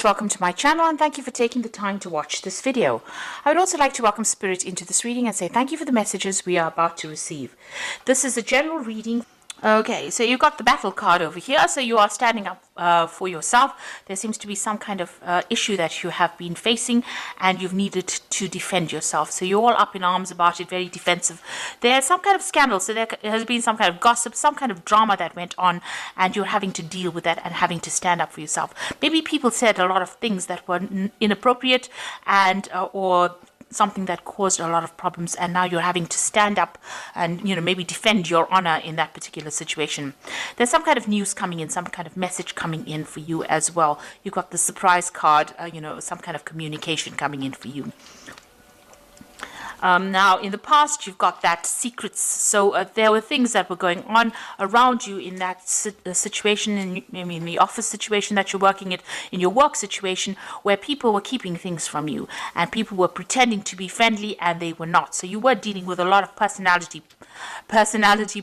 Welcome to my channel and thank you for taking the time to watch this video. I would also like to welcome Spirit into this reading and say thank you for the messages we are about to receive. This is a general reading. Okay, so you've got the battle card over here, so you are standing up for yourself. There seems to be some kind of issue that you have been facing and you've needed to defend yourself. So you're all up in arms about it, very defensive. There's some kind of scandal, so there has been some kind of gossip, some kind of drama that went on, and you're having to deal with that and having to stand up for yourself. Maybe people said a lot of things that were inappropriate and or something that caused a lot of problems, and now you're having to stand up and maybe defend your honor in that particular situation. There's some kind of news coming in, some kind of message coming in for you as well. You've got the surprise card, some kind of communication coming in for you. Now, in the past, you've got that secrets. So there were things that were going on around you in that situation, in the office situation that you're working in your work situation, where people were keeping things from you and people were pretending to be friendly and they were not. So you were dealing with a lot of personality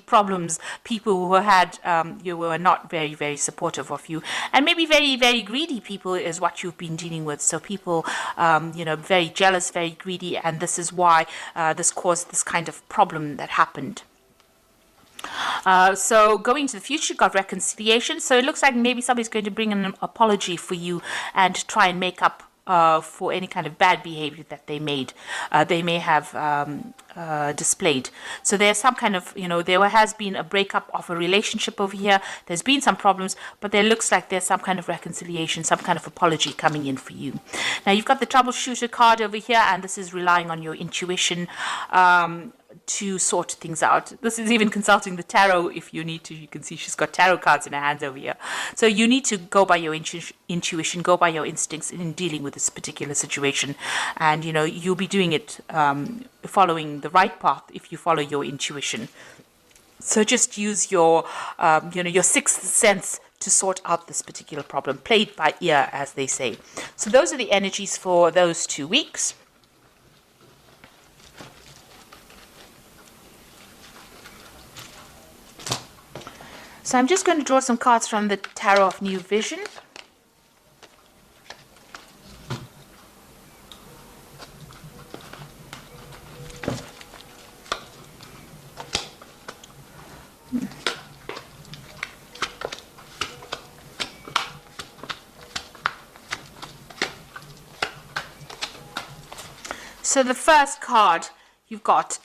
problems. People who had you were not very, very supportive of you, and maybe very, very greedy people is what you've been dealing with. So people very jealous, very greedy, and this is why this caused this kind of problem that happened. So going to the future, you've got reconciliation. So it looks like maybe somebody's going to bring an apology for you and try and make up for any kind of bad behavior that they may have displayed. So there's some kind of, there has been a breakup of a relationship over here. There's been some problems, but there looks like there's some kind of reconciliation, some kind of apology coming in for you. Now you've got the troubleshooter card over here, and this is relying on your intuition to sort things out. This is even consulting the tarot if you need to. You can see she's got tarot cards in her hands over here. So you need to go by your intuition, go by your instincts in dealing with this particular situation. And, you'll be doing it following the right path if you follow your intuition. So just use your, your sixth sense to sort out this particular problem. Play it by ear, as they say. So those are the energies for those 2 weeks. So I'm just going to draw some cards from the Tarot of New Vision. So the first card you've got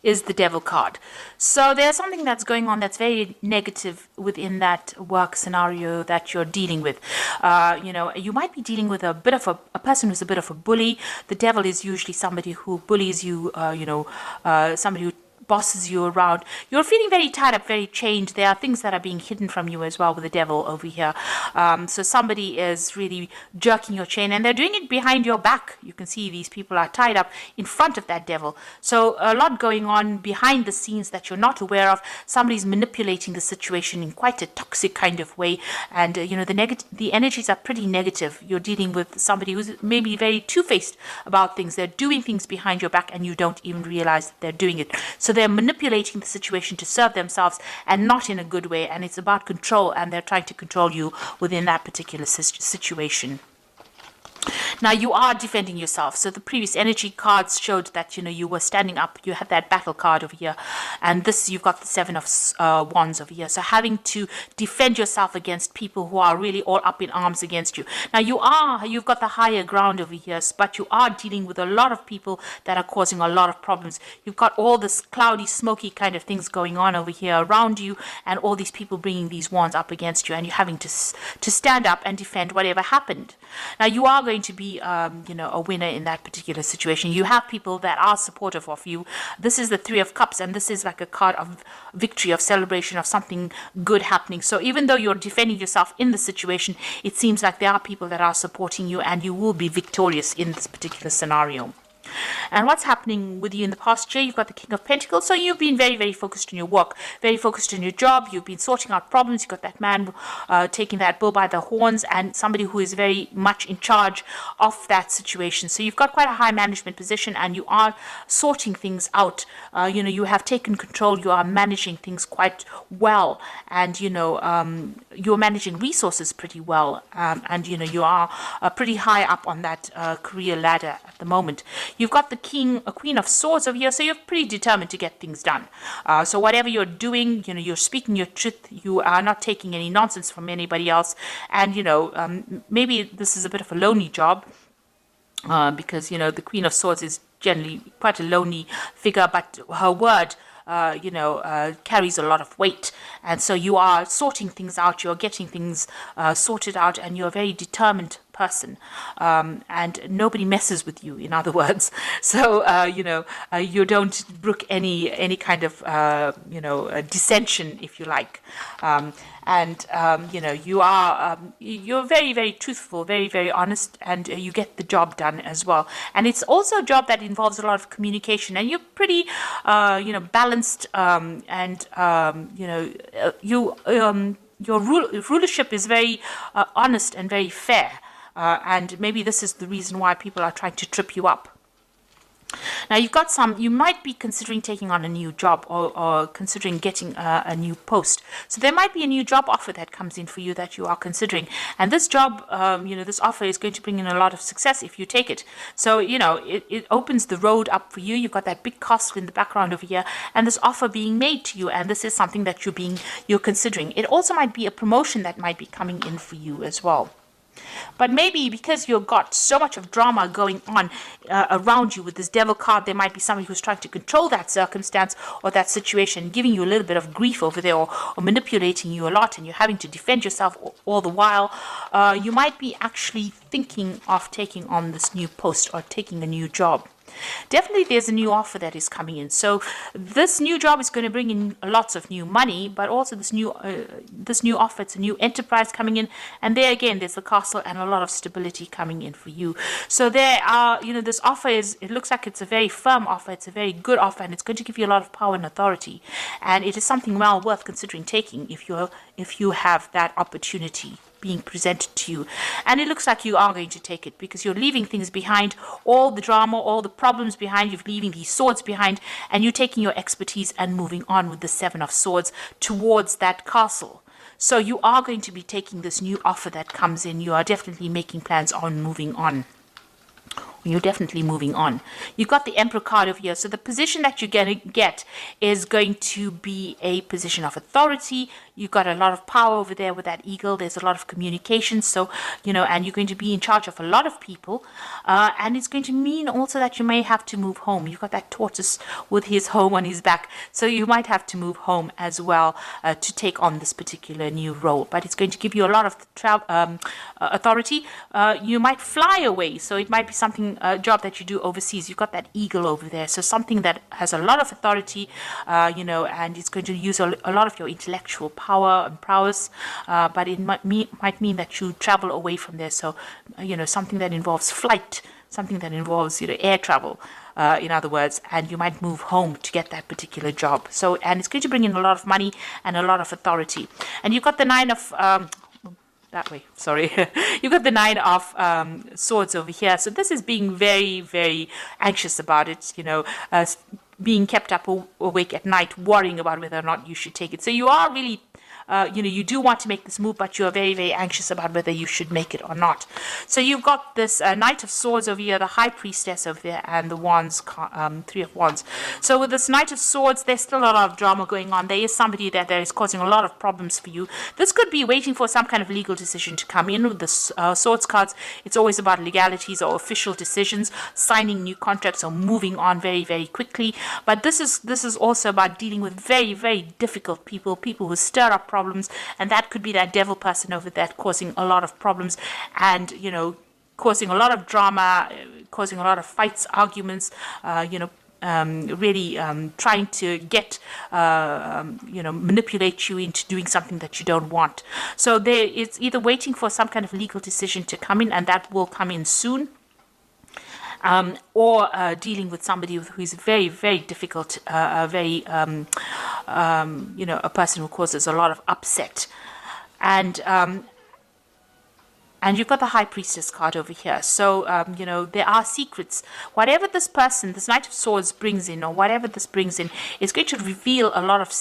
is the Devil card. So there's something that's going on that's very negative within that work scenario that you're dealing with. You might be dealing with a person who's a bit of a bully. The Devil is usually somebody who bullies you, somebody who bosses you around. You're feeling very tied up, very chained. There are things that are being hidden from you as well with the Devil over here. So somebody is really jerking your chain, and they're doing it behind your back. You can see these people are tied up in front of that Devil. So a lot going on behind the scenes that you're not aware of. Somebody's manipulating the situation in quite a toxic kind of way, and the energies are pretty negative. You're dealing with somebody who's maybe very two-faced about things. They're doing things behind your back and you don't even realize that they're doing it. So they're manipulating the situation to serve themselves and not in a good way, and it's about control, and they're trying to control you within that particular situation. Now you are defending yourself. So the previous energy cards showed that you were standing up. You had that battle card over here, and this you've got the Seven of Wands over here. So having to defend yourself against people who are really all up in arms against you. Now you've got the higher ground over here, but you are dealing with a lot of people that are causing a lot of problems. You've got all this cloudy, smoky kind of things going on over here around you, and all these people bringing these wands up against you, and you're having to stand up and defend whatever happened. Now you are going to be a winner in that particular situation. You have people that are supportive of you. This is the Three of Cups, and this is like a card of victory, of celebration, of something good happening. So even though you're defending yourself in the situation, it seems like there are people that are supporting you, and you will be victorious in this particular scenario. And what's happening with you in the past year? You've got the King of Pentacles. So you've been very, very focused on your work, very focused on your job. You've been sorting out problems. You've got that man taking that bull by the horns, and somebody who is very much in charge of that situation. So you've got quite a high management position, and you are sorting things out. You have taken control. You are managing things quite well, and you're managing resources pretty well, and you are pretty high up on that career ladder at the moment. You've got the Queen of Swords over here, so you're pretty determined to get things done. So whatever you're doing, you're speaking your truth. You are not taking any nonsense from anybody else, and maybe this is a bit of a lonely job, because the Queen of Swords is generally quite a lonely figure, but her word carries a lot of weight, and so you are sorting things out, you're getting things sorted out, and you're a very determined person, and nobody messes with you, in other words. So you don't brook any kind of dissension, if you like. You're very, very truthful, very, very honest, and you get the job done as well. And it's also a job that involves a lot of communication, and you're pretty balanced, your rulership is very honest and very fair. And maybe this is the reason why people are trying to trip you up. Now, you might be considering taking on a new job, or considering getting a new post. So there might be a new job offer that comes in for you that you are considering. And this job, this offer is going to bring in a lot of success if you take it. So, it opens the road up for you. You've got that big castle in the background over here, and this offer being made to you. And this is something that you're considering. It also might be a promotion that might be coming in for you as well. But maybe because you've got so much of drama going on around you with this devil card, there might be somebody who's trying to control that circumstance or that situation, giving you a little bit of grief over there, or manipulating you a lot, and you're having to defend yourself all the while. You might be actually thinking of taking on this new post or taking a new job. Definitely there's a new offer that is coming in. So this new job is going to bring in lots of new money, but also this new offer, it's a new enterprise coming in. And there again, there's the castle and a lot of stability coming in for you. So there are, this offer it looks like it's a very firm offer. It's a very good offer, and it's going to give you a lot of power and authority. And it is something well worth considering taking if you have that opportunity being presented to you. And it looks like you are going to take it, because you're leaving things behind, all the drama, all the problems behind. You're leaving these swords behind, and you're taking your expertise and moving on with the Seven of Swords towards that castle. So you are going to be taking this new offer that comes in. You are definitely making plans on moving on. You're definitely moving on. You've got the Emperor card over here. So the position that you're going to get is going to be a position of authority. You've got a lot of power over there with that eagle. There's a lot of communication. So, and you're going to be in charge of a lot of people. And it's going to mean also that you may have to move home. You've got that tortoise with his home on his back. So you might have to move home as well to take on this particular new role. But it's going to give you a lot of authority. You might fly away. So it might be something, a job that you do overseas. You've got that eagle over there. So something that has a lot of authority, and it's going to use a lot of your intellectual power and prowess, but it might mean that you travel away from there. So, something that involves flight, something that involves, air travel, in other words, and you might move home to get that particular job. So, and it's going to bring in a lot of money and a lot of authority. And you've got the Nine of... that way, sorry. You've got the Nine of Swords over here. So this is being very, very anxious about it, being kept up awake at night, worrying about whether or not you should take it. So you are really, you do want to make this move, but you're very, very anxious about whether you should make it or not. So you've got this Knight of Swords over here, the High Priestess over there, and the Wands, Three of Wands. So with this Knight of Swords, there's still a lot of drama going on. There is somebody that is causing a lot of problems for you. This could be waiting for some kind of legal decision to come in. With the Swords cards, it's always about legalities or official decisions, signing new contracts or moving on very, very quickly. But this is also about dealing with very, very difficult people who stir up problems, and that could be that devil person over there causing a lot of problems, and causing a lot of drama, causing a lot of fights, arguments, really trying to get manipulate you into doing something that you don't want. So it's either waiting for some kind of legal decision to come in, and that will come in soon. or dealing with somebody who is very, very difficult, a person who causes a lot of upset. And you've got the High Priestess card over here. So, there are secrets. Whatever this person, this Knight of Swords brings in, or whatever this brings in, is going to reveal a lot of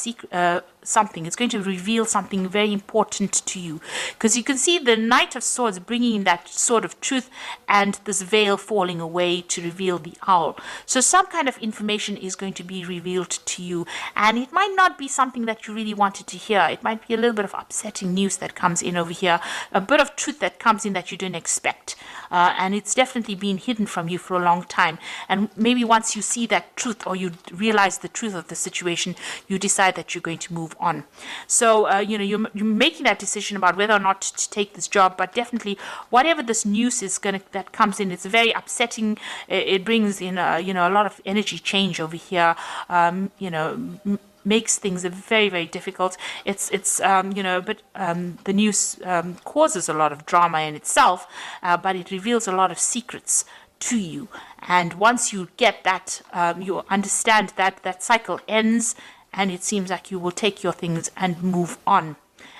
something. It's going to reveal something very important to you. Because you can see the Knight of Swords bringing in that sword of truth and this veil falling away to reveal the owl. So some kind of information is going to be revealed to you. And it might not be something that you really wanted to hear. It might be a little bit of upsetting news that comes in over here. A bit of truth that comes in that you didn't expect. And it's definitely been hidden from you for a long time. And maybe once you see that truth, or you realize the truth of the situation, you decide that you're going to move on. So, you're making that decision about whether or not to take this job, but definitely whatever this news is that comes in, it's very upsetting. It brings in, a lot of energy change over here, makes things very, very difficult. But the news causes a lot of drama in itself, but it reveals a lot of secrets to you. And once you get that, you understand that cycle ends, and it seems like you will take your things and move on.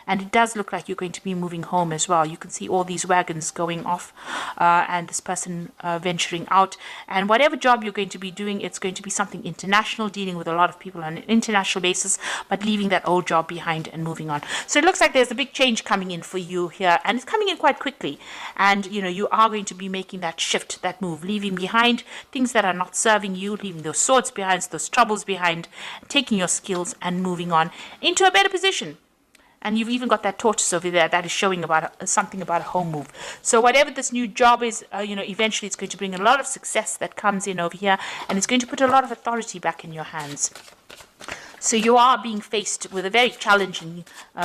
And it does look like you're going to be moving home as well. You can see all these wagons going off, and this person venturing out. And whatever job you're going to be doing, it's going to be something international, dealing with a lot of people on an international basis, but leaving that old job behind and moving on. So it looks like there's a big change coming in for you here, and it's coming in quite quickly. And, you are going to be making that shift, that move, leaving behind things that are not serving you, leaving those swords behind, those troubles behind, taking your skills and moving on into a better position. And you've even got that tortoise over there that is showing about something about a home move. So whatever this new job is, eventually it's going to bring a lot of success that comes in over here, and it's going to put a lot of authority back in your hands. So you are being faced with a very challenging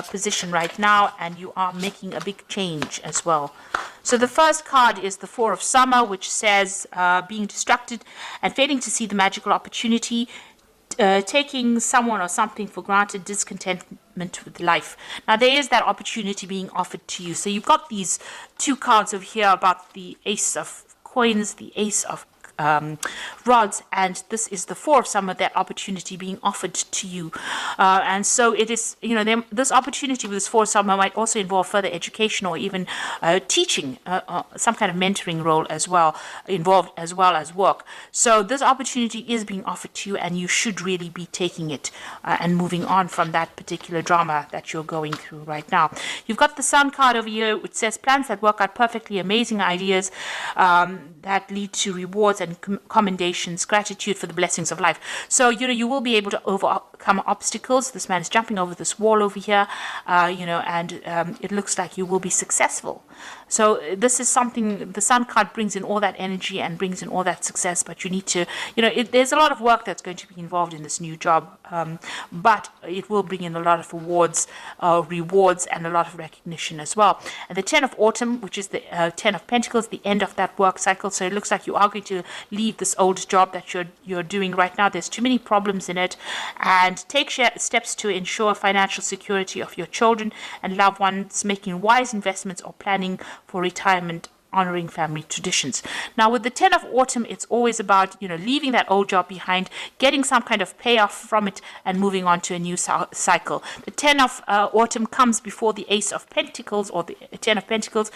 position right now, and you are making a big change as well. So the first card is the Four of Summer, which says being distracted and failing to see the magical opportunity, taking someone or something for granted, discontentment with life. Now there is that opportunity being offered to you. So you've got these two cards over here about the Ace of Coins, the Ace of rods, and this is the Four of Summer, that opportunity being offered to you. And so it is, this opportunity with this Four of Summer might also involve further education, or even teaching, some kind of mentoring role as well, involved, as well as work. So this opportunity is being offered to you, and you should really be taking it and moving on from that particular drama that you're going through right now. You've got the Sun card over here, which says plans that work out perfectly, amazing ideas that lead to rewards and commendations, gratitude for the blessings of life. So, you will be able to overcome obstacles. This man is jumping over this wall over here, and it looks like you will be successful. So this is something, the Sun card brings in all that energy and brings in all that success, but you need to, there's a lot of work that's going to be involved in this new job, but it will bring in a lot of rewards, and a lot of recognition as well. And the Ten of Autumn, which is the Ten of Pentacles, the end of that work cycle. So it looks like you are going to leave this old job that you're doing right now. There's too many problems in it, and take steps to ensure financial security of your children and loved ones, making wise investments or planning for retirement, honoring family traditions. Now with the Ten of Autumn, it's always about, leaving that old job behind, getting some kind of payoff from it, and moving on to a new cycle. The Ten of Autumn comes before the Ace of Pentacles, or the Ten of Pentacles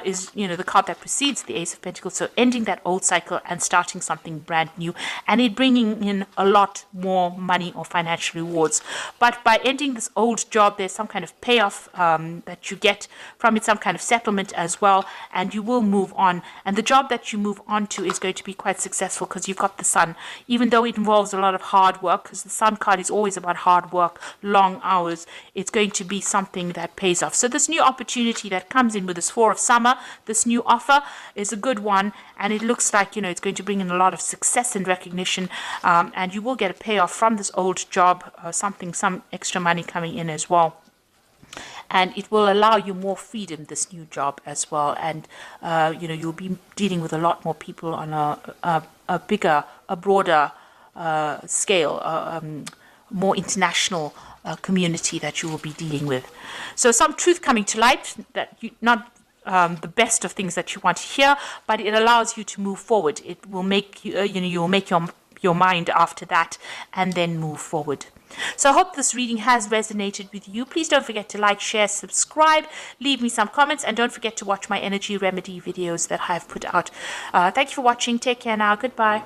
is, the card that precedes the Ace of Pentacles. So ending that old cycle and starting something brand new, and it bringing in a lot more money or financial rewards. But by ending this old job, there's some kind of payoff that you get from it, some kind of settlement as well, and you will move on. And the job that you move on to is going to be quite successful, because you've got the Sun, even though it involves a lot of hard work, because the Sun card is always about hard work, long hours. It's going to be something that pays off. So this new opportunity that comes in with this Four of Summer, this new offer, is a good one, and it looks like, it's going to bring in a lot of success and recognition, and you will get a payoff from this old job, some extra money coming in as well. And it will allow you more freedom, this new job as well. And, you'll be dealing with a lot more people on a bigger, a broader scale, more international community that you will be dealing with. So some truth coming to light, that the best of things that you want to hear, but it allows you to move forward. It will make you, you will make your mind after that and then move forward. So I hope this reading has resonated with you. Please don't forget to like, share, subscribe, leave me some comments, and don't forget to watch my energy remedy videos that I've put out. Thank you for watching. Take care now. Goodbye.